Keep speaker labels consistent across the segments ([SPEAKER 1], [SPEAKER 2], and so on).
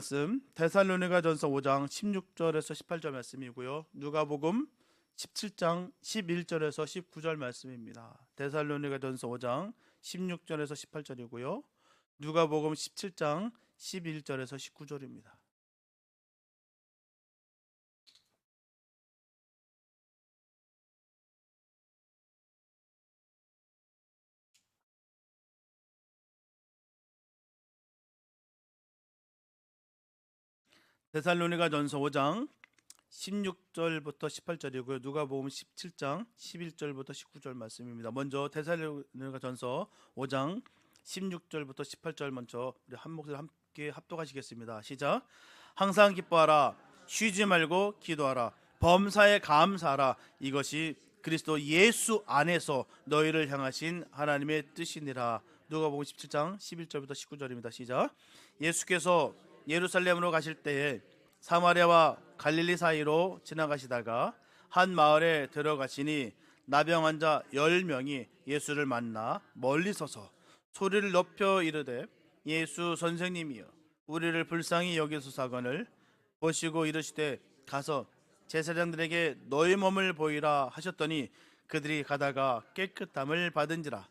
[SPEAKER 1] 말씀 데살로니가전서 5장 16절에서 18절 말씀이고요. 누가복음 17장 11절에서 19절 말씀입니다. 데살로니가전서 5장 16절에서 18절이고요. 누가복음 17장 11절에서 19절입니다. 데살로니가전서 5장 16절부터 18절이고요. 누가복음 17장 11절부터 19절 말씀입니다. 먼저 데살로니가전서 5장 16절부터 18절 먼저 우리 한 목소리 함께 합독하시겠습니다. 시작. 항상 기뻐하라, 쉬지 말고 기도하라, 범사에 감사하라. 이것이 그리스도 예수 안에서 너희를 향하신 하나님의 뜻이니라. 누가복음 17장 11절부터 19절입니다. 시작. 예수께서 예루살렘으로 가실 때에 사마리아와 갈릴리 사이로 지나가시다가 한 마을에 들어가시니 나병 환자 10명이 예수를 만나 멀리 서서 소리를 높여 이르되 예수 선생님이여 우리를 불쌍히 여기소서거늘. 보시고 이르시되 가서 제사장들에게 너희 몸을 보이라 하셨더니 그들이 가다가 깨끗함을 받은지라.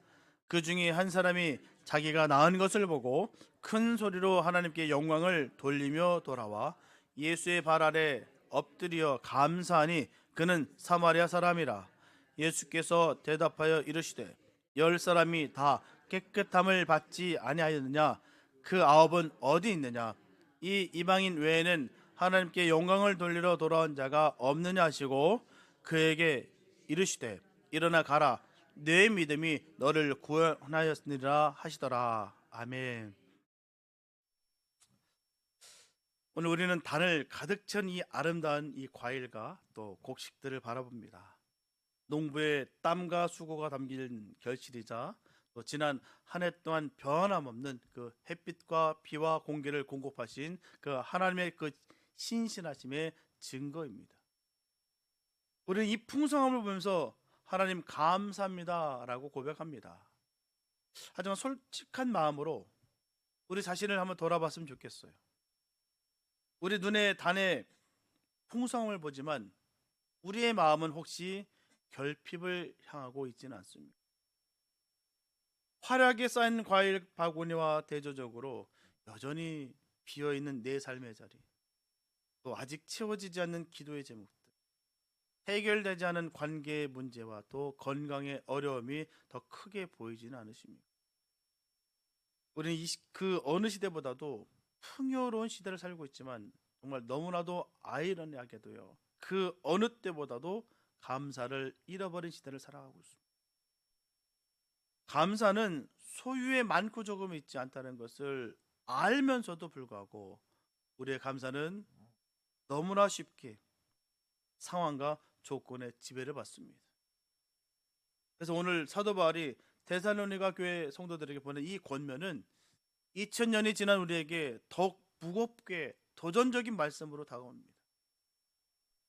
[SPEAKER 1] 그 중에 한 사람이 자기가 나은 것을 보고 큰 소리로 하나님께 영광을 돌리며 돌아와 예수의 발 아래 엎드려 감사하니 그는 사마리아 사람이라. 예수께서 대답하여 이르시되 10사람이 다 깨끗함을 받지 아니하였느냐? 그 9은 어디 있느냐? 이 이방인 외에는 하나님께 영광을 돌리러 돌아온 자가 없느냐 하시고 그에게 이르시되 일어나 가라, 내 믿음이 너를 구원하였느니라 하시더라. 아멘. 오늘 우리는 단을 가득 찬 이 아름다운 이 과일과 또 곡식들을 바라봅니다. 농부의 땀과 수고가 담긴 결실이자 또 지난 한 해 동안 변함없는 그 햇빛과 비와 공기를 공급하신 그 하나님의 그 신실하심의 증거입니다. 우리는 이 풍성함을 보면서 하나님 감사합니다라고 고백합니다. 하지만 솔직한 마음으로 우리 자신을 한번 돌아봤으면 좋겠어요. 우리 눈에 단의 풍성함을 보지만 우리의 마음은 혹시 결핍을 향하고 있지는 않습니다. 화려하게 쌓인 과일 바구니와 대조적으로 여전히 비어있는 내 삶의 자리, 또 아직 채워지지 않는 기도의 제목들, 해결되지 않은 관계의 문제와 또 건강의 어려움이 더 크게 보이지는 않으십니까? 우리는 그 어느 시대보다도 풍요로운 시대를 살고 있지만 정말 너무나도 아이러니하게도요, 그 어느 때보다도 감사를 잃어버린 시대를 살아가고 있습니다. 감사는 소유에 많고 적음이 있지 않다는 것을 알면서도 불구하고 우리의 감사는 너무나 쉽게 상황과 조건의 지배를 받습니다. 그래서 오늘 사도 바울이 데살로니가 교회 성도들에게 보낸 이 권면은 2000년이 지난 우리에게 더욱 무겁게 도전적인 말씀으로 다가옵니다.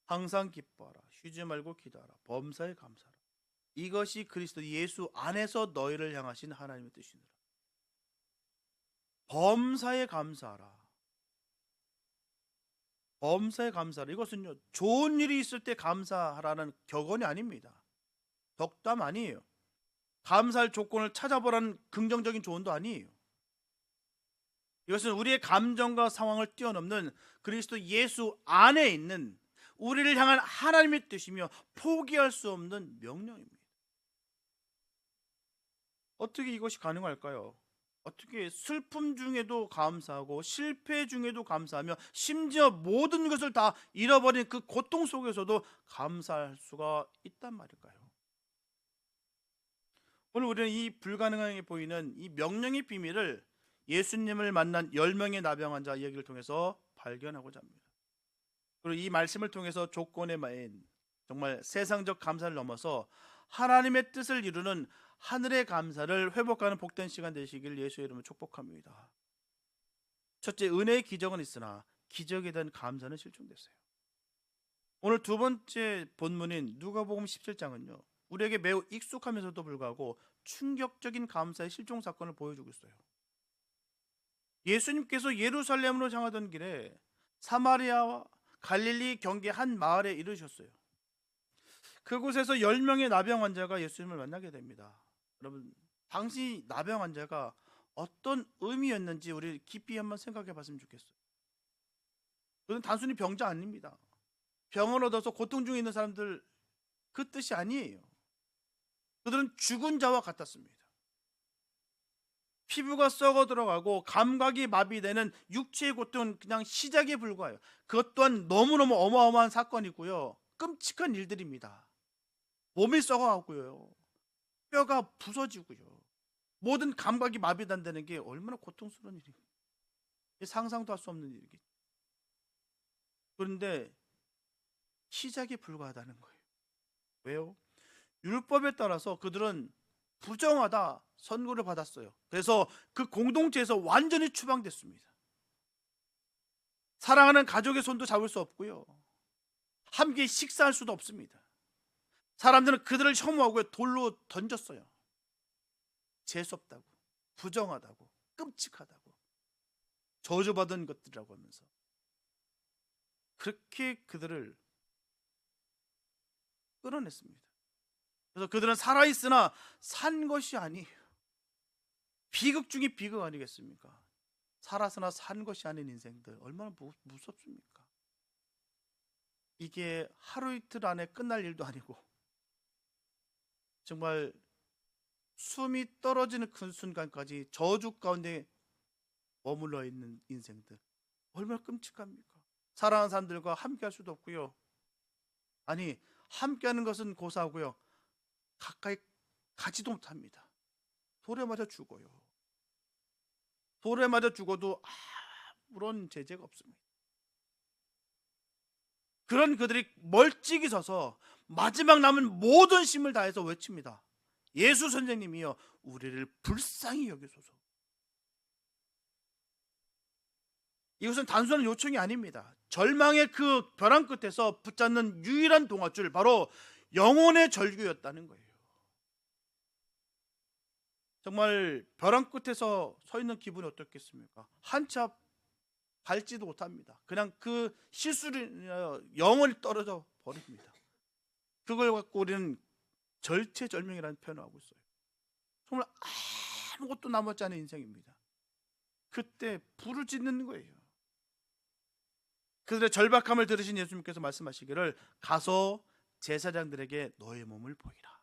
[SPEAKER 1] 항상 기뻐하라, 쉬지 말고 기도하라, 범사에 감사하라. 이것이 그리스도 예수 안에서 너희를 향하신 하나님의 뜻이니라. 범사에 감사하라. 범사에 감사하라. 이것은요, 좋은 일이 있을 때 감사하라는 격언이 아닙니다. 덕담 아니에요. 감사할 조건을 찾아보라는 긍정적인 조언도 아니에요. 이것은 우리의 감정과 상황을 뛰어넘는 그리스도 예수 안에 있는 우리를 향한 하나님의 뜻이며 포기할 수 없는 명령입니다. 어떻게 이것이 가능할까요? 어떻게 슬픔 중에도 감사하고 실패 중에도 감사하며 심지어 모든 것을 다 잃어버린 그 고통 속에서도 감사할 수가 있단 말일까요? 오늘 우리는 이 불가능하게 보이는 이 명령의 비밀을 예수님을 만난 10명의 나병 환자 이야기를 통해서 발견하고자 합니다. 그리고 이 말씀을 통해서 조건에 마인 정말 세상적 감사를 넘어서 하나님의 뜻을 이루는 하늘의 감사를 회복하는 복된 시간 되시길 예수의 이름으로 축복합니다. 첫째, 은혜의 기적은 있으나 기적에 대한 감사는 실종됐어요. 오늘 두 번째 본문인 누가복음 17장은요, 우리에게 매우 익숙하면서도 불구하고 충격적인 감사의 실종 사건을 보여주고 있어요. 예수님께서 예루살렘으로 향하던 길에 사마리아와 갈릴리 경계 한 마을에 이르셨어요. 그곳에서 10명의 나병 환자가 예수님을 만나게 됩니다. 여러분, 당시 나병 환자가 어떤 의미였는지 우리 깊이 한번 생각해 봤으면 좋겠어요. 그건 단순히 병자 아닙니다. 병을 얻어서 고통 중에 있는 사람들, 그 뜻이 아니에요. 그들은 죽은 자와 같았습니다. 피부가 썩어 들어가고 감각이 마비되는 육체의 고통은 그냥 시작에 불과해요. 그것 또한 너무너무 어마어마한 사건이고요, 끔찍한 일들입니다. 몸이 썩어가고요, 뼈가 부서지고요, 모든 감각이 마비된다는 게 얼마나 고통스러운 일입니까? 상상도 할 수 없는 일이겠죠. 그런데 시작에 불과하다는 거예요. 왜요? 율법에 따라서 그들은 부정하다 선고를 받았어요. 그래서 그 공동체에서 완전히 추방됐습니다. 사랑하는 가족의 손도 잡을 수 없고요, 함께 식사할 수도 없습니다. 사람들은 그들을 혐오하고 돌로 던졌어요. 재수없다고, 부정하다고, 끔찍하다고, 저주받은 것들이라고 하면서 그렇게 그들을 끌어냈습니다. 그래서 그들은 살아있으나 산 것이 아니에요. 비극 중에 비극 아니겠습니까? 살았으나 산 것이 아닌 인생들, 얼마나 무섭습니까? 이게 하루 이틀 안에 끝날 일도 아니고 정말 숨이 떨어지는 그 순간까지 저주 가운데 머물러 있는 인생들, 얼마나 끔찍합니까? 사랑하는 사람들과 함께 할 수도 없고요, 아니 함께 하는 것은 고사하고요, 가까이 가지도 못합니다. 돌에 맞아 죽어요. 돌에 맞아 죽어도 아무런 제재가 없습니다. 그런 그들이 멀찍이 서서 마지막 남은 모든 힘을 다해서 외칩니다. 예수 선생님이여, 우리를 불쌍히 여기소서. 이것은 단순한 요청이 아닙니다. 절망의 그 벼랑 끝에서 붙잡는 유일한 동아줄, 바로 영혼의 절규였다는 거예요. 정말 벼랑 끝에서 서 있는 기분이 어떻겠습니까? 한참 밟지도 못합니다. 그냥 그 실수로 영혼이 떨어져 버립니다. 그걸 갖고 우리는 절체절명이라는 표현을 하고 있어요. 정말 아무것도 남았지 않은 인생입니다. 그때 부르짖는 거예요. 그들의 절박함을 들으신 예수님께서 말씀하시기를, 가서 제사장들에게 너의 몸을 보이라.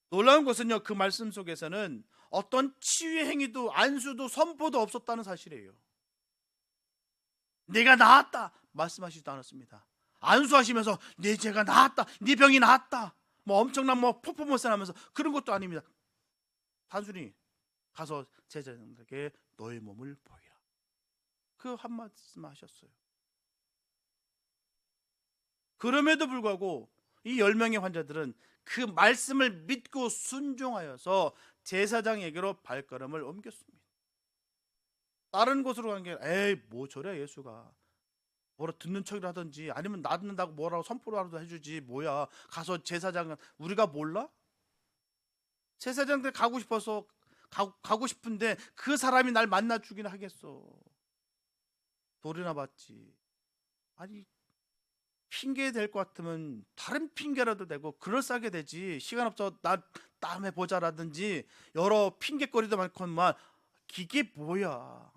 [SPEAKER 1] 놀라운 것은요, 그 말씀 속에서는 어떤 치유의 행위도 안수도 선포도 없었다는 사실이에요. 내가 나았다 말씀하시지도 않았습니다. 안수하시면서 내 죄가 나았다, 네 병이 나았다, 뭐 엄청난 퍼포먼스 하면서 그런 것도 아닙니다. 단순히 가서 제자들에게 너의 몸을 보이라, 그 한 말씀 하셨어요. 그럼에도 불구하고 이 10명의 환자들은 그 말씀을 믿고 순종하여서 제사장에게로 발걸음을 옮겼습니다. 다른 곳으로 간 게, 에이 뭐 저래, 예수가 뭐라 듣는 척이라 하든지 아니면 낫는다고 뭐라고 선포라도 해주지, 뭐야 가서 제사장은 우리가 몰라? 제사장들 가고 싶어서 가고 싶은데 그 사람이 날 만나 주긴 하겠어. 돌이나 받지. 아니 핑계 될 것 같으면 다른 핑계라도 대고 그럴싸하게 되지, 시간 없어 나 다음에 보자라든지 여러 핑계거리도 많건만 이게 뭐야.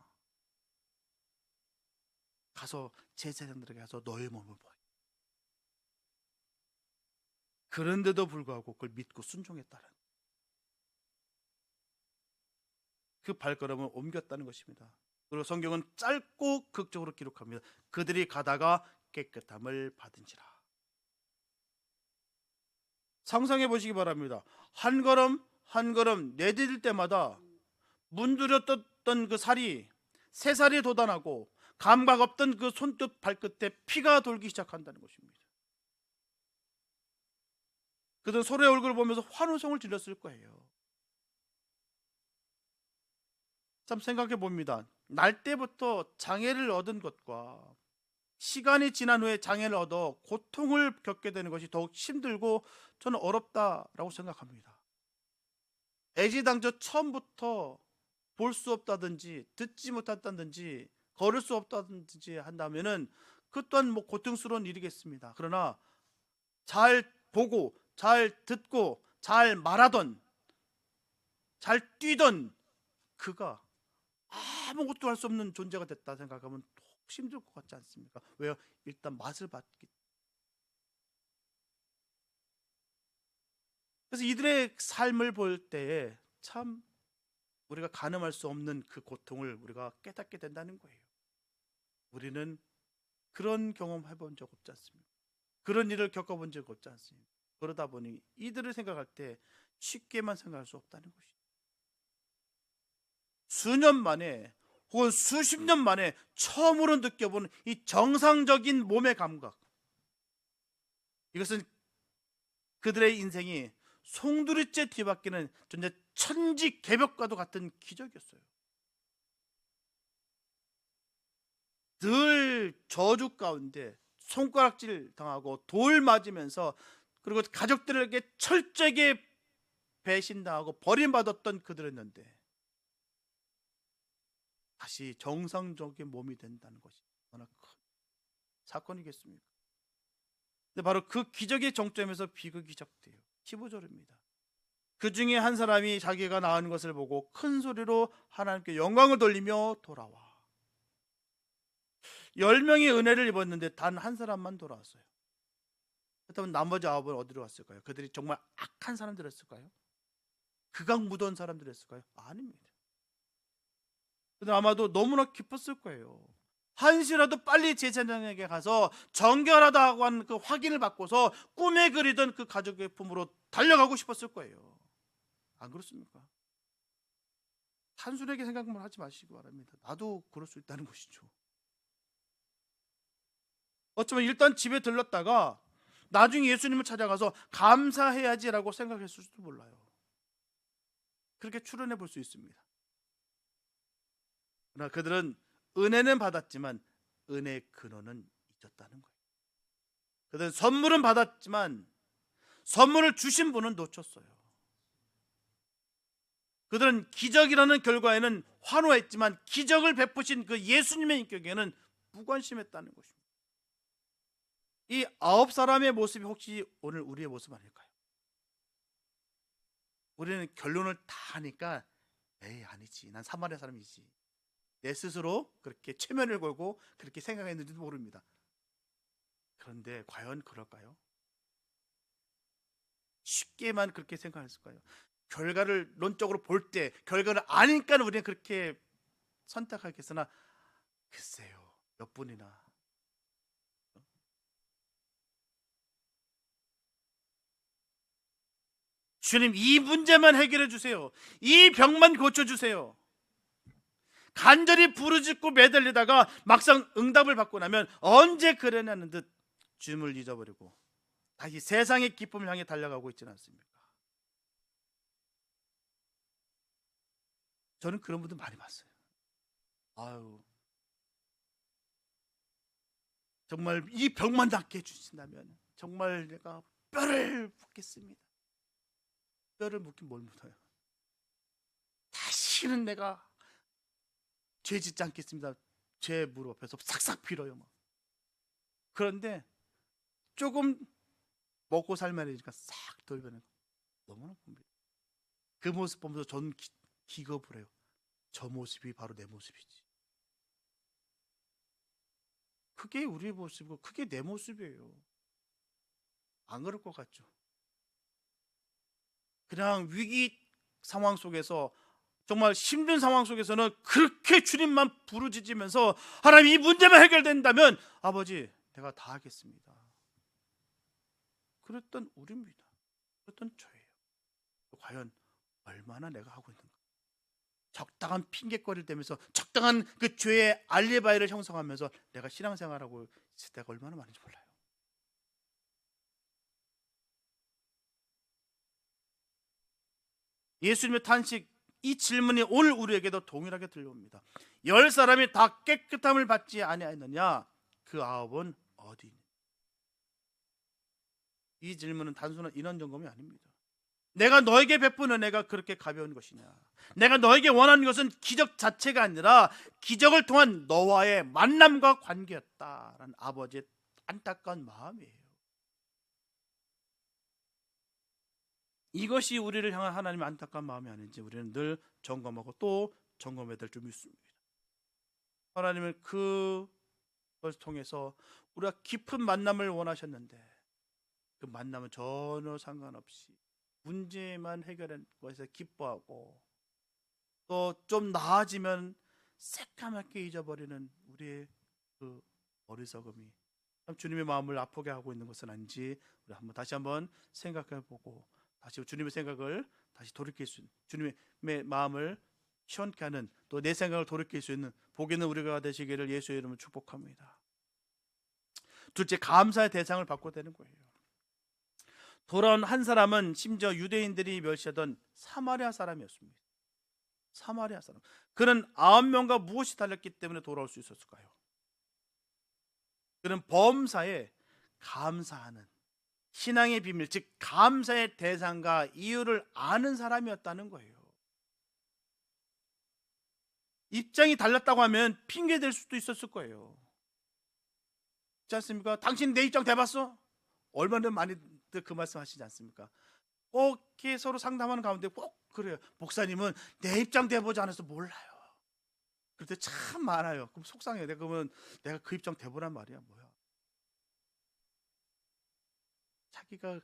[SPEAKER 1] 가서 제사장들에게 가서 너의 몸을 보여. 그런데도 불구하고 그걸 믿고 순종했다는, 그 발걸음을 옮겼다는 것입니다. 그리고 성경은 짧고 극적으로 기록합니다. 그들이 가다가 깨끗함을 받은지라. 상상해 보시기 바랍니다. 한 걸음 한 걸음 내디딜 때마다 문드렸던 그 살이 새살이 돋아나고 감각 없던 그 손끝 발끝에 피가 돌기 시작한다는 것입니다. 그들은 서로의 얼굴을 보면서 환호성을 질렀을 거예요. 참 생각해 봅니다. 날 때부터 장애를 얻은 것과 시간이 지난 후에 장애를 얻어 고통을 겪게 되는 것이 더욱 힘들고 저는 어렵다라고 생각합니다. 애지당초 처음부터 볼 수 없다든지 듣지 못한다든지 걸을 수 없다든지 한다면은 그 또한 뭐 고통스러운 일이겠습니다. 그러나 잘 보고 잘 듣고 잘 말하던 잘 뛰던 그가 아무것도 할 수 없는 존재가 됐다 생각하면 혹시 힘들 것 같지 않습니까? 왜요? 일단 맛을 봤기. 그래서 이들의 삶을 볼 때에 참 우리가 가늠할 수 없는 그 고통을 우리가 깨닫게 된다는 거예요. 우리는 그런 경험 해본 적 없지 않습니까? 그런 일을 겪어본 적 없지 않습니까? 그러다 보니 이들을 생각할 때 쉽게만 생각할 수 없다는 것이죠. 수년 만에 혹은 수십 년 만에 처음으로 느껴보는 이 정상적인 몸의 감각, 이것은 그들의 인생이 송두리째 뒤바뀌는 존재 천지개벽과도 같은 기적이었어요. 늘 저주 가운데 손가락질 당하고 돌 맞으면서 그리고 가족들에게 철저하게 배신당하고 버림받았던 그들이었는데 다시 정상적인 몸이 된다는 것이 얼마나 큰 사건이겠습니까? 근데 바로 그 기적의 정점에서 비극이 시작돼요. 15절입니다. 그 중에 한 사람이 자기가 낳은 것을 보고 큰 소리로 하나님께 영광을 돌리며 돌아와. 10명이 은혜를 입었는데 단 한 사람만 돌아왔어요. 그렇다면 나머지 9은 어디로 갔을까요? 그들이 정말 악한 사람들이었을까요? 극악 무도한 사람들이었을까요? 아닙니다. 근데 아마도 너무나 기뻤을 거예요. 한시라도 빨리 제사장에게 가서 정결하다고 하는 그 확인을 받고서 꿈에 그리던 그 가족의 품으로 달려가고 싶었을 거예요. 안 그렇습니까? 단순하게 생각만 하지 마시기 바랍니다. 나도 그럴 수 있다는 것이죠. 어쩌면 일단 집에 들렀다가 나중에 예수님을 찾아가서 감사해야지라고 생각했을지도 몰라요. 그렇게 추론해 볼 수 있습니다. 그러나 그들은 은혜는 받았지만 은혜의 근원은 잊었다는 거예요. 그들은 선물은 받았지만 선물을 주신 분은 놓쳤어요. 그들은 기적이라는 결과에는 환호했지만 기적을 베푸신 그 예수님의 인격에는 무관심했다는 것입니다. 이 9사람의 모습이 혹시 오늘 우리의 모습 아닐까요? 우리는 결론을 다 하니까 에이 아니지, 난 사마리아 사람이지, 내 스스로 그렇게 체면을 걸고 그렇게 생각했는지도 모릅니다. 그런데 과연 그럴까요? 쉽게만 그렇게 생각했을까요? 결과를 논적으로 볼 때 결과를 아니까 우리는 그렇게 선택하겠으나 글쎄요, 몇 분이나 주님 이 문제만 해결해 주세요, 이 병만 고쳐주세요, 간절히 부르짖고 매달리다가 막상 응답을 받고 나면 언제 그러냐는 듯 주님을 잊어버리고 다시 세상의 기쁨을 향해 달려가고 있지는 않습니까? 저는 그런 분들 많이 봤어요. 아유, 정말 이 병만 낫게 해주신다면 정말 내가 뼈를 묻겠습니다. 뼈를 묻긴 뭘 묻어요? 다시는 내가 죄 짓지 않겠습니다. 죄 무릎 앞에서 싹싹 빌어요. 막. 그런데 조금 먹고 살만해지니까 싹 돌변해. 너무나 봅니다. 그 모습 보면서 저는 기겁을 해요. 저 모습이 바로 내 모습이지. 그게 우리의 모습이고 그게 내 모습이에요. 안 그럴 것 같죠? 그냥 위기 상황 속에서 정말 힘든 상황 속에서는 그렇게 주님만 부르짖으면서 하나님 이 문제만 해결된다면 아버지 내가 다 하겠습니다. 그랬던 우리입니다. 그랬던 저예요. 과연 얼마나 내가 하고 있는가? 적당한 핑계거리를 대면서 적당한 그 죄의 알리바이를 형성하면서 내가 신앙생활하고 있을 때가 얼마나 많은지 몰라요. 예수님의 탄식, 이 질문이 오늘 우리에게도 동일하게 들려옵니다. 10사람이 다 깨끗함을 받지 아니하였느냐? 그 9은 어디 있느냐? 이 질문은 단순한 인원 점검이 아닙니다. 내가 너에게 베푼 은혜가 그렇게 가벼운 것이냐? 내가 너에게 원하는 것은 기적 자체가 아니라 기적을 통한 너와의 만남과 관계였다라는 아버지의 안타까운 마음이에요. 이것이 우리를 향한 하나님의 안타까운 마음이 아닌지 우리는 늘 점검하고 또 점검해야 될 줄 믿습니다. 하나님은 그걸 통해서 우리가 깊은 만남을 원하셨는데 그 만남은 전혀 상관없이 문제만 해결한 것에서 기뻐하고 또 좀 나아지면 새까맣게 잊어버리는 우리의 그 어리석음이 참 주님의 마음을 아프게 하고 있는 것은 아닌지 우리 다시 한번 생각해보고 다시 주님의 생각을 다시 돌이킬 수 있는, 주님의 마음을 시원케 하는, 또 내 생각을 돌이킬 수 있는 복 있는 우리가 되시기를 예수의 이름으로 축복합니다. 둘째, 감사의 대상을 받고 되는 거예요. 돌아온 한 사람은 심지어 유대인들이 멸시하던 사마리아 사람이었습니다. 사마리아 사람. 그는 9명과 무엇이 달렸기 때문에 돌아올 수 있었을까요? 그는 범사에 감사하는 신앙의 비밀, 즉 감사의 대상과 이유를 아는 사람이었다는 거예요. 입장이 달랐다고 하면 핑계 댈 수도 있었을 거예요. 그렇지 않습니까? 당신 내 입장 대봤어? 얼마나 많이 그 말씀 하시지 않습니까? 꼭 이렇게 서로 상담하는 가운데 꼭 그래요. 목사님은 내 입장 대보지 않아서 몰라요. 그럴 때 참 많아요. 그럼 속상해요. 그러면 내가 그 입장 대보란 말이야 뭐야? 자기가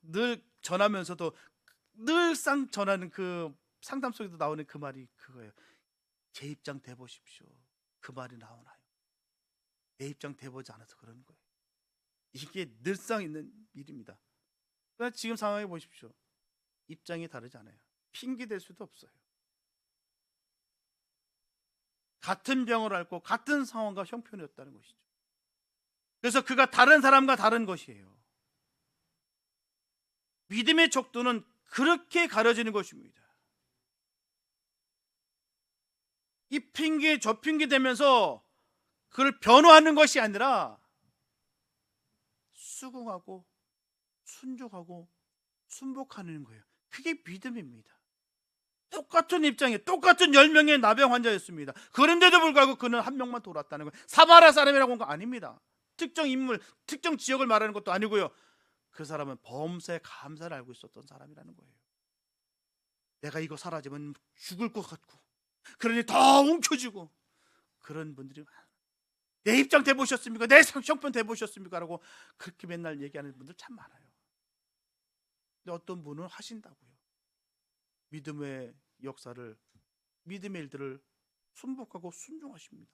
[SPEAKER 1] 늘 전하면서도 늘상 전하는 그 상담 속에도 나오는 그 말이 그거예요. 제 입장 대보십시오. 그 말이 나오나요? 내 입장 대보지 않아서 그러는 거예요. 이게 늘상 있는 일입니다. 그러니까 지금 상황에 보십시오. 입장이 다르지 않아요. 핑계 댈 수도 없어요. 같은 병을 앓고 같은 상황과 형편이었다는 것이죠. 그래서 그가 다른 사람과 다른 것이에요. 믿음의 척도는 그렇게 가려지는 것입니다. 이 핑계 저 핑계 대면서 그걸 변호하는 것이 아니라 수긍하고 순종하고 순복하는 거예요. 그게 믿음입니다. 똑같은 입장에 똑같은 10명의 나병 환자였습니다. 그런데도 불구하고 그는 한 명만 돌았다는 거예요. 사마리아 사람이라고 한 거 아닙니다. 특정 인물, 특정 지역을 말하는 것도 아니고요. 그 사람은 범사의 감사를 알고 있었던 사람이라는 거예요. 내가 이거 사라지면 죽을 것 같고 그러니 더 움켜쥐고 그런 분들이 많아요. 내 입장 대보셨습니까? 내 형편 대보셨습니까? 라고 그렇게 맨날 얘기하는 분들 참 많아요. 근데 어떤 분은 하신다고요. 믿음의 역사를, 믿음의 일들을 순복하고 순종하십니다.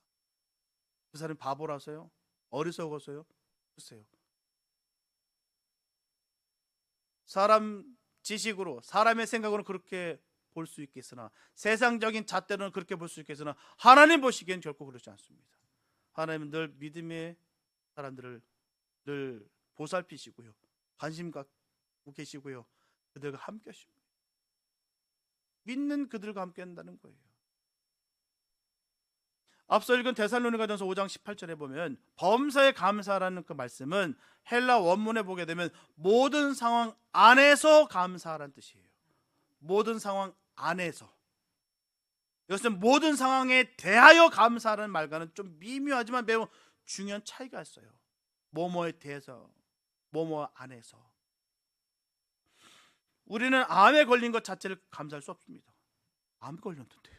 [SPEAKER 1] 그 사람이 바보라서요? 어리석어서요? 글쎄요. 사람 지식으로, 사람의 생각으로 그렇게 볼 수 있겠으나, 세상적인 잣대로는 그렇게 볼 수 있겠으나 하나님 보시기엔 결코 그렇지 않습니다. 하나님은 늘 믿음의 사람들을 늘 보살피시고요, 관심 갖고 계시고요, 그들과 함께 하십니다. 믿는 그들과 함께 한다는 거예요. 앞서 읽은 데살로니가전서 5장 18절에 보면 범사에 감사라는 그 말씀은 헬라 원문에 보게 되면 모든 상황 안에서 감사하라는 뜻이에요. 모든 상황 안에서. 이것은 모든 상황에 대하여 감사하라는 말과는 좀 미묘하지만 매우 중요한 차이가 있어요. 뭐뭐에 대해서, 뭐뭐 안에서. 우리는 암에 걸린 것 자체를 감사할 수 없습니다. 암에 걸렸는데요.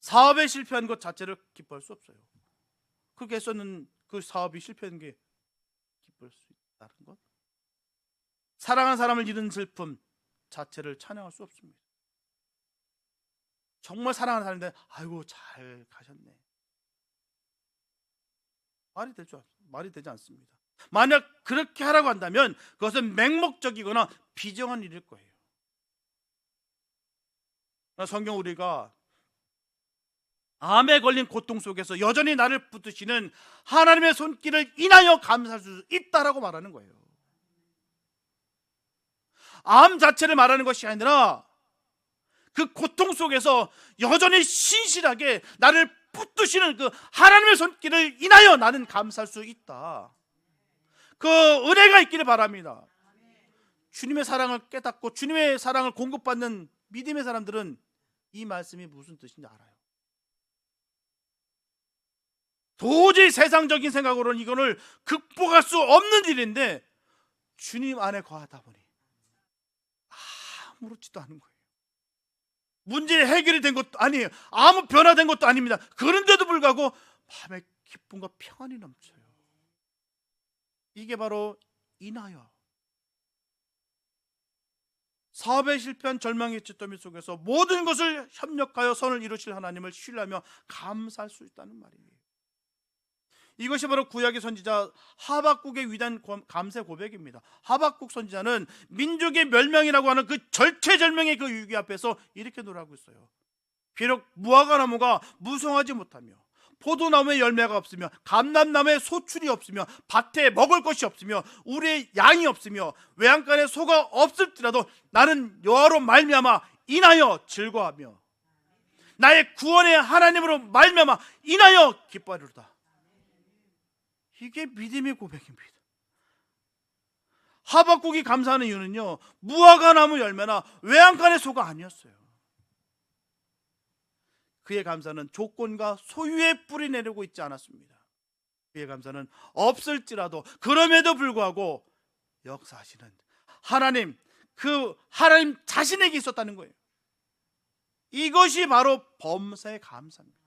[SPEAKER 1] 사업에 실패한 것 자체를 기뻐할 수 없어요. 그렇게 했었는 그 사업이 실패한 게 기쁠 수 있다는 것. 사랑하는 사람을 잃은 슬픔 자체를 찬양할 수 없습니다. 정말 사랑하는 사람인데 아이고 잘 가셨네. 말이 되지 않습니다. 만약 그렇게 하라고 한다면 그것은 맹목적이거나 비정한 일일 거예요. 성경 우리가 암에 걸린 고통 속에서 여전히 나를 붙드시는 하나님의 손길을 인하여 감사할 수 있다라고 말하는 거예요. 암 자체를 말하는 것이 아니라 그 고통 속에서 여전히 신실하게 나를 붙드시는 그 하나님의 손길을 인하여 나는 감사할 수 있다. 그 은혜가 있기를 바랍니다. 주님의 사랑을 깨닫고 주님의 사랑을 공급받는 믿음의 사람들은 이 말씀이 무슨 뜻인지 알아요. 도저히 세상적인 생각으로는 이거를 극복할 수 없는 일인데 주님 안에 거하다 보니 아무렇지도 않은 거예요. 문제 해결이 된 것도 아니에요. 아무 변화된 것도 아닙니다. 그런데도 불구하고 마음에 기쁨과 평안이 넘쳐요. 이게 바로 인하여 사업에 실패한 절망의 잿더미 속에서 모든 것을 협력하여 선을 이루실 하나님을 신뢰하며 감사할 수 있다는 말이에요. 이것이 바로 구약의 선지자 하박국의 위대한 감사 고백입니다. 하박국 선지자는 민족의 멸망이라고 하는 그 절체절명의 그 위기 앞에서 이렇게 노래하고 있어요. 비록 무화과나무가 무성하지 못하며 포도나무에 열매가 없으며 감람나무에 소출이 없으며 밭에 먹을 것이 없으며 우리의 양이 없으며 외양간에 소가 없을지라도 나는 여호와로 말미암아 인하여 즐거워하며 나의 구원의 하나님으로 말미암아 인하여 기뻐하리로다. 이게 믿음의 고백입니다. 하박국이 감사하는 이유는요, 무화과나무 열매나 외양간의 소가 아니었어요. 그의 감사는 조건과 소유에 뿌리 내리고 있지 않았습니다. 그의 감사는 없을지라도 그럼에도 불구하고 역사하시는 하나님, 그 하나님 자신에게 있었다는 거예요. 이것이 바로 범사의 감사입니다.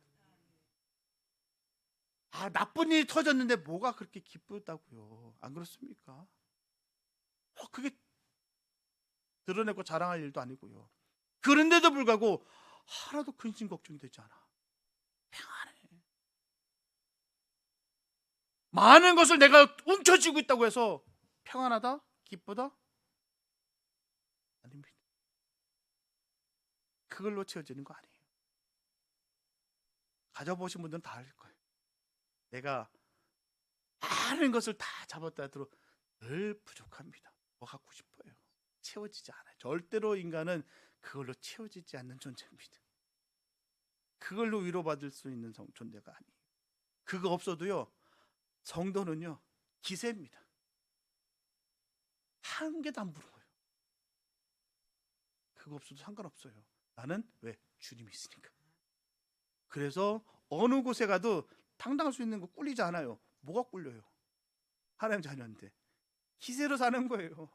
[SPEAKER 1] 나쁜 일이 터졌는데 뭐가 그렇게 기쁘다고요? 안 그렇습니까? 그게 드러내고 자랑할 일도 아니고요. 그런데도 불구하고 하나도 근심 걱정이 되지 않아. 평안해. 많은 것을 내가 움켜쥐고 있다고 해서 평안하다? 기쁘다? 아닙니다. 그걸로 채워지는 거 아니에요. 가져보신 분들은 다 알 거예요. 내가 많은 것을 다 잡았다 하더라도 늘 부족합니다. 뭐 갖고 싶어요. 채워지지 않아요. 절대로 인간은 그걸로 채워지지 않는 존재입니다. 그걸로 위로받을 수 있는 존재가 아니에요. 그거 없어도요, 성도는요 기세입니다. 한 개도 안 부러워요. 그거 없어도 상관없어요. 나는 왜? 주님이 있으니까. 그래서 어느 곳에 가도 당당할 수 있는 거 꿀리지 않아요. 뭐가 꿀려요? 하나님 자녀인데 기세로 사는 거예요.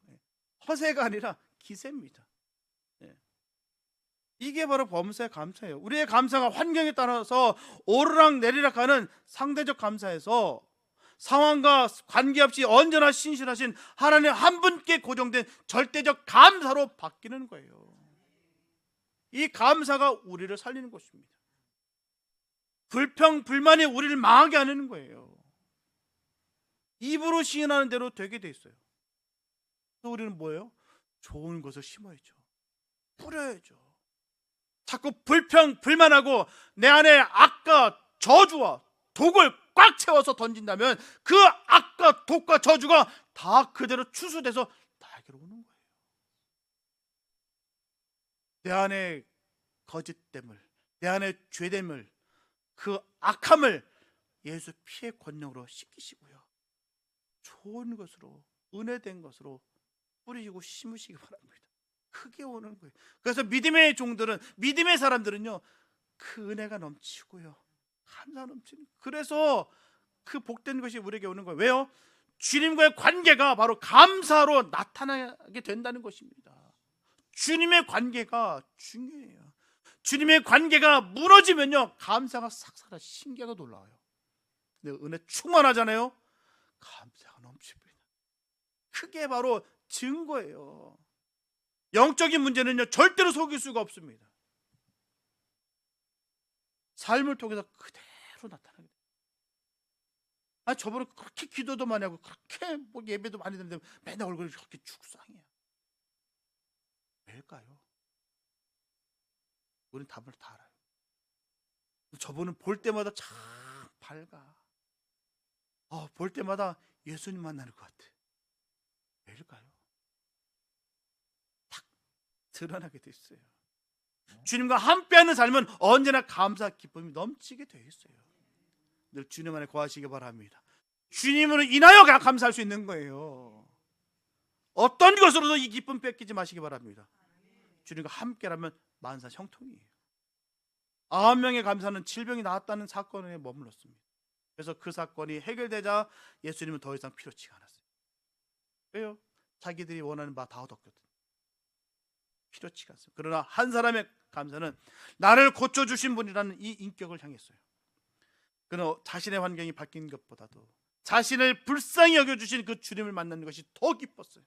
[SPEAKER 1] 허세가 아니라 기세입니다. 이게 바로 범사의 감사예요. 우리의 감사가 환경에 따라서 오르락 내리락 하는 상대적 감사에서 상황과 관계없이 언제나 신실하신 하나님 한 분께 고정된 절대적 감사로 바뀌는 거예요. 이 감사가 우리를 살리는 것입니다. 불평, 불만이 우리를 망하게 하는 거예요. 입으로 시인하는 대로 되게 돼 있어요. 그래서 우리는 뭐예요? 좋은 것을 심어야죠. 뿌려야죠. 자꾸 불평, 불만하고 내 안에 악과 저주와 독을 꽉 채워서 던진다면 그 악과 독과 저주가 다 그대로 추수돼서 나에게로 오는 거예요. 내 안에 거짓됨을, 내 안에 죄됨을, 그 악함을 예수 피의 권능으로 씻기시고요, 좋은 것으로, 은혜된 것으로 뿌리시고 심으시기 바랍니다. 크게 오는 거예요. 그래서 믿음의 종들은, 믿음의 사람들은요, 그 은혜가 넘치고요, 감사 넘치는, 그래서 그 복된 것이 우리에게 오는 거예요. 왜요? 주님과의 관계가 바로 감사로 나타나게 된다는 것입니다. 주님의 관계가 중요해요. 주님의 관계가 무너지면요, 감사가 싹 사라, 신기하게 놀라워요. 근데 은혜 충만하잖아요. 감사가 넘칩니다. 그게 바로 증거예요. 영적인 문제는요, 절대로 속일 수가 없습니다. 삶을 통해서 그대로 나타나게 돼요. 저번에 그렇게 기도도 많이 하고 그렇게 뭐 예배도 많이 드는데 맨날 얼굴이 그렇게 죽상해요. 왜일까요? 우리는 답을 다 알아요. 저분은 볼 때마다 참 밝아. 볼 때마다 예수님 만나는 것 같아. 왜일까요? 딱 드러나게 돼 있어요. 주님과 함께하는 삶은 언제나 감사 기쁨이 넘치게 돼 있어요. 늘 주님 안에 거하시기 바랍니다. 주님으로 인하여 감사할 수 있는 거예요. 어떤 것으로도 이 기쁨 뺏기지 마시기 바랍니다. 주님과 함께라면 만사 형통이에요. 9명의 감사는 질병이 나았다는 사건에 머물렀습니다. 그래서 그 사건이 해결되자 예수님은 더 이상 필요치가 않았어요. 왜요? 자기들이 원하는 바 다 얻었거든. 필요치가 않습니다. 그러나 한 사람의 감사는 나를 고쳐주신 분이라는 이 인격을 향했어요. 그는 자신의 환경이 바뀐 것보다도 자신을 불쌍히 여겨주신 그 주님을 만나는 것이 더 기뻤어요.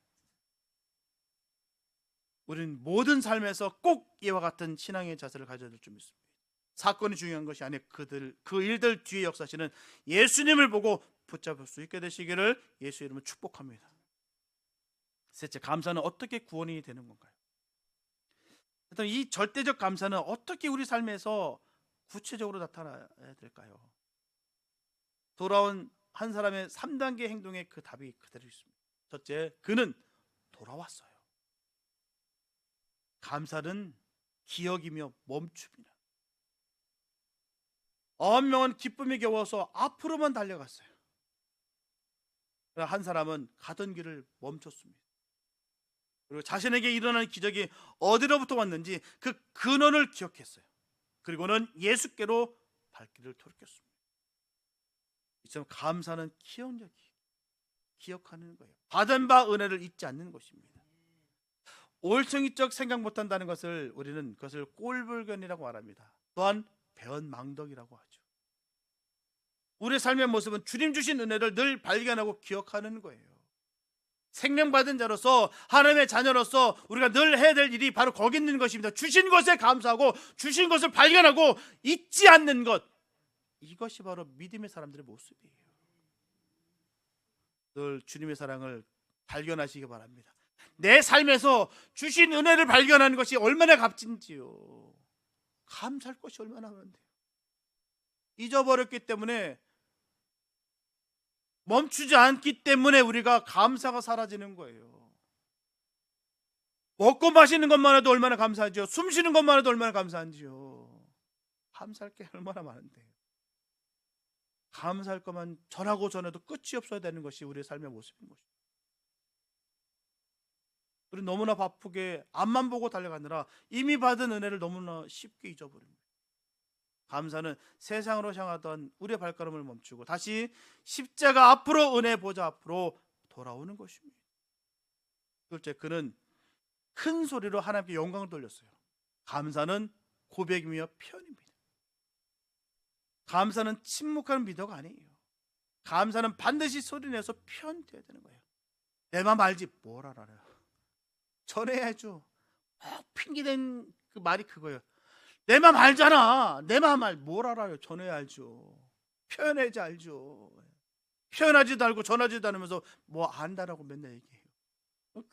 [SPEAKER 1] 우리는 모든 삶에서 꼭 이와 같은 신앙의 자세를 가져야 될 줄 믿습니다. 사건이 중요한 것이 아니라 그 일들 뒤에 역사하시는 예수님을 보고 붙잡을 수 있게 되시기를 예수 이름으로 축복합니다. 셋째, 감사는 어떻게 구원이 되는 건가요? 일단 이 절대적 감사는 어떻게 우리 삶에서 구체적으로 나타나야 될까요? 돌아온 한 사람의 3단계 행동에 그 답이 그대로 있습니다. 첫째, 그는 돌아왔어요. 감사는 기억이며 멈춤이다. 9명은 기쁨에 겨워서 앞으로만 달려갔어요. 한 사람은 가던 길을 멈췄습니다. 그리고 자신에게 일어난 기적이 어디로부터 왔는지 그 근원을 기억했어요. 그리고는 예수께로 발길을 돌이켰습니다. 이처럼 감사는 기억하는 거예요. 받은 바 은혜를 잊지 않는 것입니다. 올챙이적 생각 못한다는 것을 우리는 그것을 꼴불견이라고 말합니다. 또한 배은망덕이라고 하죠. 우리의 삶의 모습은 주님 주신 은혜를 늘 발견하고 기억하는 거예요. 생명받은 자로서, 하나님의 자녀로서 우리가 늘 해야 될 일이 바로 거기 있는 것입니다. 주신 것에 감사하고 주신 것을 발견하고 잊지 않는 것, 이것이 바로 믿음의 사람들의 모습이에요. 늘 주님의 사랑을 발견하시기 바랍니다. 내 삶에서 주신 은혜를 발견하는 것이 얼마나 값진지요. 감사할 것이 얼마나 많은데요. 잊어버렸기 때문에, 멈추지 않기 때문에 우리가 감사가 사라지는 거예요. 먹고 마시는 것만 해도 얼마나 감사하죠. 숨 쉬는 것만 해도 얼마나 감사한지요. 감사할 게 얼마나 많은데, 감사할 것만 전하고 전해도 끝이 없어야 되는 것이 우리의 삶의 모습인 것입니다. 우리 너무나 바쁘게 앞만 보고 달려가느라 이미 받은 은혜를 너무나 쉽게 잊어버립니다. 감사는 세상으로 향하던 우리의 발걸음을 멈추고 다시 십자가 앞으로, 은혜 보좌 앞으로 돌아오는 것입니다. 둘째, 그는 큰 소리로 하나님께 영광을 돌렸어요. 감사는 고백이며 표현입니다. 감사는 침묵하는 미덕 아니에요. 감사는 반드시 소리내서 표현돼야 되는 거예요. 내 맘 알지? 뭘 알아요? 전해야죠. 핑계댄 그 말이 그거예요. 내 맘 알잖아. 내 맘 뭘 알아요? 전해야 알죠. 표현해야지 알죠. 표현하지도 않고 전하지도 않으면서 뭐 안다라고 맨날 얘기해요.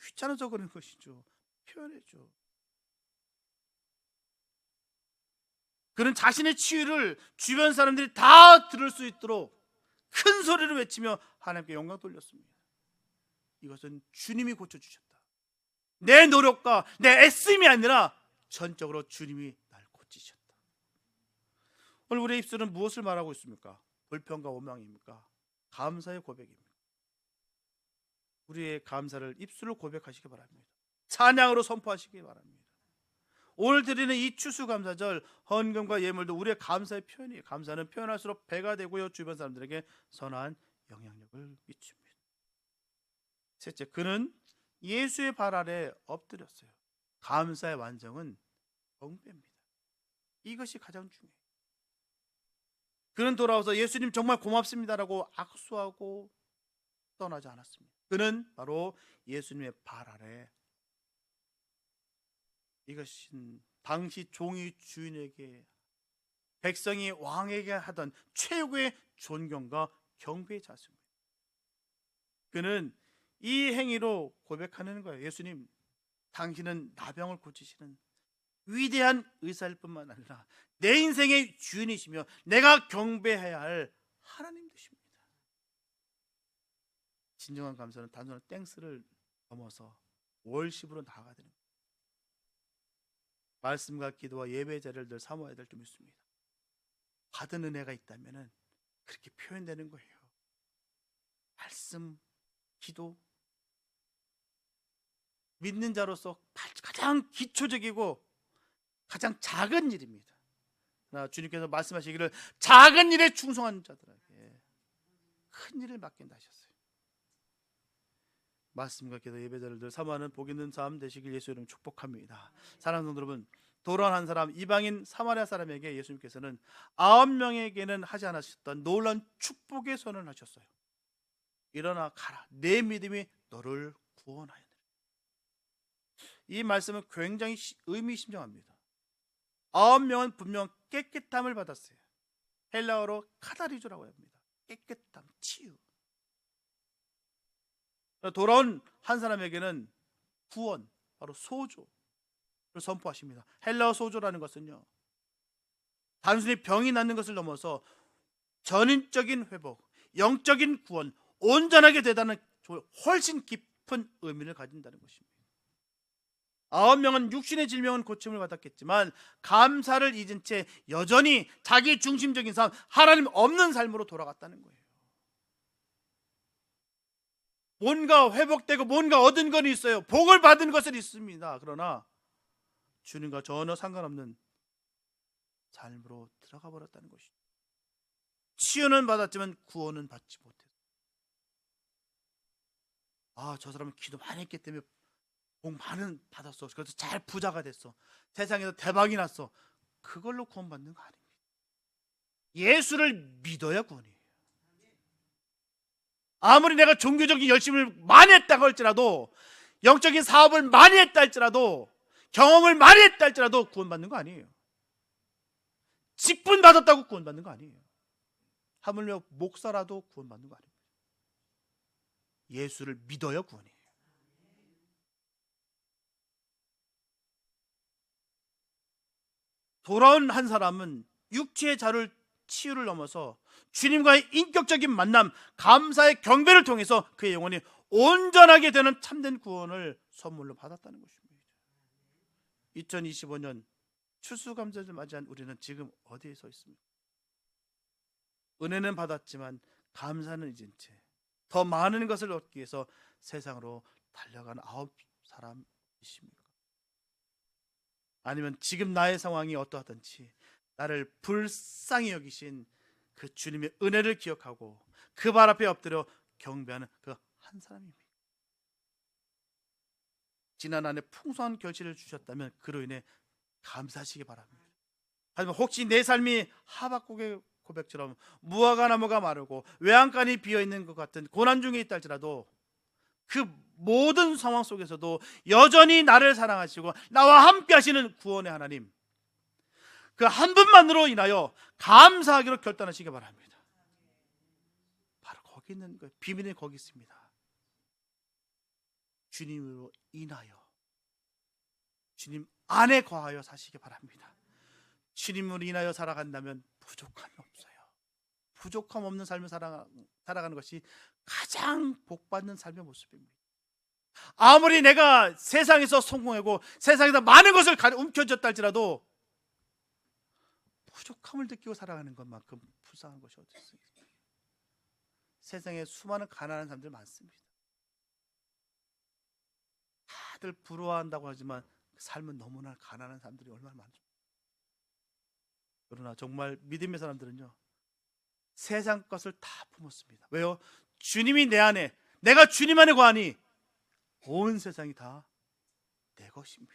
[SPEAKER 1] 귀찮아서 그런 것이죠. 표현해줘. 그는 자신의 치유를 주변 사람들이 다 들을 수 있도록 큰 소리를 외치며 하나님께 영광 돌렸습니다. 이것은 주님이 고쳐주셨다. 내 노력과 내 애씀이 아니라 전적으로 주님이 날 고치셨다. 오늘 우리의 입술은 무엇을 말하고 있습니까? 불평과 원망입니까? 감사의 고백입니다. 우리의 감사를 입술로 고백하시기 바랍니다. 찬양으로 선포하시기 바랍니다. 오늘 드리는 이 추수감사절 헌금과 예물도 우리의 감사의 표현이에요. 감사는 표현할수록 배가 되고요, 주변 사람들에게 선한 영향력을 미칩니다. 셋째, 그는 예수의 발 아래 엎드렸어요. 감사의 완성은 경배입니다. 이것이 가장 중요해요. 그는 돌아와서 예수님 정말 고맙습니다라고 악수하고 떠나지 않았습니다. 그는 바로 예수님의 발 아래, 이것은 당시 종이 주인에게, 백성이 왕에게 하던 최고의 존경과 경배의 자세입니다. 그는 이 행위로 고백하는 거예요. 예수님, 당신은 나병을 고치시는 위대한 의사일 뿐만 아니라 내 인생의 주인이시며 내가 경배해야 할 하나님 되십니다. 진정한 감사는 단순한 땡스를 넘어서 월십으로 나아가야 되는 거예요. 말씀과 기도와 예배 자리를 늘 삼아야 될 줄 믿습니다. 받은 은혜가 있다면 그렇게 표현되는 거예요. 말씀, 기도, 믿는 자로서 가장 기초적이고 가장 작은 일입니다. 그러나 주님께서 말씀하시기를 작은 일에 충성한 자들에게 큰 일을 맡긴다 하셨어요. 말씀과 기도 예배자를 늘 사모하는 복 있는 삶 되시길 예수 이름 축복합니다. 사랑하는 성도 여러분, 도란 한 사람 이방인 사마리아 사람에게 예수님께서는 9명에게는 하지 않으셨던 놀라운 축복의 선언을 하셨어요. 일어나 가라, 내 믿음이 너를 구원하였느니라. 이 말씀은 굉장히 의미심장합니다. 9명은 분명 깨끗함을 받았어요. 헬라어로 카다리조라고 합니다. 깨끗함, 치유. 돌아온 한 사람에게는 구원, 바로 소조를 선포하십니다. 헬라어 소조라는 것은요, 단순히 병이 낫는 것을 넘어서 전인적인 회복, 영적인 구원, 온전하게 되다는 훨씬 깊은 의미를 가진다는 것입니다. 9명은 육신의 질병은 고침을 받았겠지만 감사를 잊은 채 여전히 자기 중심적인 삶, 하나님 없는 삶으로 돌아갔다는 거예요. 뭔가 회복되고 뭔가 얻은 건 있어요. 복을 받은 것은 있습니다. 그러나 주님과 전혀 상관없는 삶으로 들어가 버렸다는 것이죠. 치유는 받았지만 구원은 받지 못했어요. 저 사람은 기도 많이 했기 때문에 복 많은 받았어. 그래서 잘 부자가 됐어. 세상에서 대박이 났어. 그걸로 구원받는 거 아닙니다. 예수를 믿어야 구원이에요. 아무리 내가 종교적인 열심을 많이 했다고 할지라도, 영적인 사업을 많이 했다 할지라도, 경험을 많이 했다 할지라도 구원받는 거 아니에요. 직분 받았다고 구원받는 거 아니에요. 하물며 목사라도 구원받는 거 아닙니다. 예수를 믿어야 구원이에요. 돌아온 한 사람은 육체의 자를 치유를 넘어서 주님과의 인격적인 만남, 감사의 경배를 통해서 그의 영혼이 온전하게 되는 참된 구원을 선물로 받았다는 것입니다. 2025년 추수감사를 맞이한 우리는 지금 어디에 서 있습니까? 은혜는 받았지만 감사는 잊은 채 더 많은 것을 얻기 위해서 세상으로 달려간 9사람이십니까? 아니면 지금 나의 상황이 어떠하든지 나를 불쌍히 여기신 그 주님의 은혜를 기억하고 그 발 앞에 엎드려 경배하는 그 한 사람입니다. 지난 한 해 풍성한 결실을 주셨다면 그로 인해 감사하시기 바랍니다. 하지만 혹시 내 삶이 하박국의 고백처럼 무화과 나무가 마르고 외양간이 비어있는 것 같은 고난 중에 있다 할지라도 그 모든 상황 속에서도 여전히 나를 사랑하시고 나와 함께 하시는 구원의 하나님, 그 한 분만으로 인하여 감사하기로 결단하시기 바랍니다. 바로 거기 있는 거예요. 비밀이 거기 있습니다. 주님으로 인하여, 주님 안에 거하여 사시기 바랍니다. 주님으로 인하여 살아간다면 부족함이 없어요. 부족함 없는 삶을 살아가는 것이 가장 복받는 삶의 모습입니다. 아무리 내가 세상에서 성공하고 세상에서 많은 것을 움켜쥐었다 할지라도 부족함을 느끼고 살아가는 것만큼 불쌍한 것이 어디 있습니까? 세상에 수많은 가난한 사람들 많습니다. 다들 부러워한다고 하지만 삶은 너무나 가난한 사람들이 얼마나 많죠. 그러나 정말 믿음의 사람들은요, 세상 것을 다 품었습니다. 왜요? 주님이 내 안에, 내가 주님 안에 거하니 온 세상이 다 내 것입니다.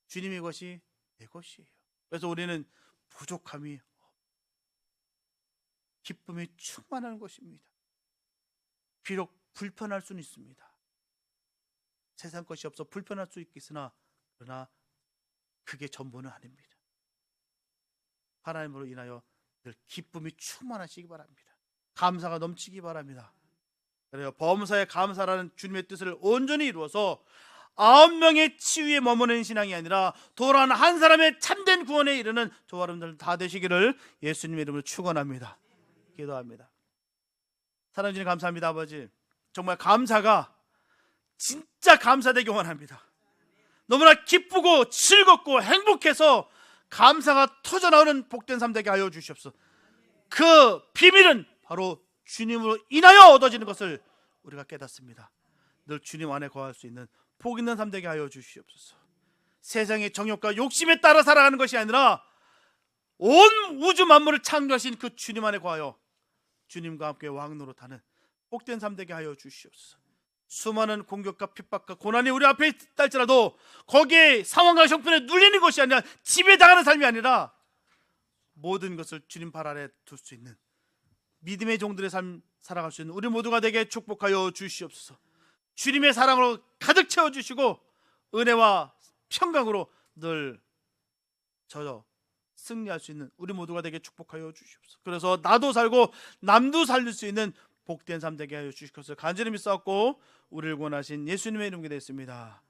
[SPEAKER 1] 주님의 것이 내 것이에요. 그래서 우리는 부족함이, 기쁨이 충만한 것입니다. 비록 불편할 수는 있습니다. 세상 것이 없어 불편할 수 있겠으나 그러나 그게 전부는 아닙니다. 하나님으로 인하여 늘 기쁨이 충만하시기 바랍니다. 감사가 넘치기 바랍니다. 그래요, 범사에 감사라는 주님의 뜻을 온전히 이루어서 9명의 치유에 머무는 신앙이 아니라 돌아온 한 사람의 참된 구원에 이르는 저와 여러분들 다 되시기를 예수님의 이름으로 축원합니다. 기도합니다. 사랑하는 주님, 감사합니다. 아버지, 정말 감사가 진짜 감사되기 원합니다. 너무나 기쁘고 즐겁고 행복해서 감사가 터져나오는 복된 삶 되게 하여 주시옵소서. 그 비밀은 바로 주님으로 인하여 얻어지는 것을 우리가 깨닫습니다. 늘 주님 안에 거할 수 있는 복 있는 삶 되게 하여 주시옵소서. 세상의 정욕과 욕심에 따라 살아가는 것이 아니라 온 우주 만물을 창조하신 그 주님 안에 거하여 주님과 함께 왕노릇하는 복된 삶 되게 하여 주시옵소서. 수많은 공격과 핍박과 고난이 우리 앞에 있다 할지라도 거기에 상황과 형편에 눌리는 것이 아니라 지배당하는 삶이 아니라 모든 것을 주님 발 아래 둘 수 있는 믿음의 종들의 삶 살아갈 수 있는 우리 모두가 되게 축복하여 주시옵소서. 주님의 사랑으로 가득 채워주시고 은혜와 평강으로 늘 저 승리할 수 있는 우리 모두가 되게 축복하여 주시옵소서. 그래서 나도 살고 남도 살릴 수 있는 복된 삶 되게 하여 주시옵소서. 간절히 믿사옵고 우리를 구원하신 예수님의 이름으로 기도했습니다.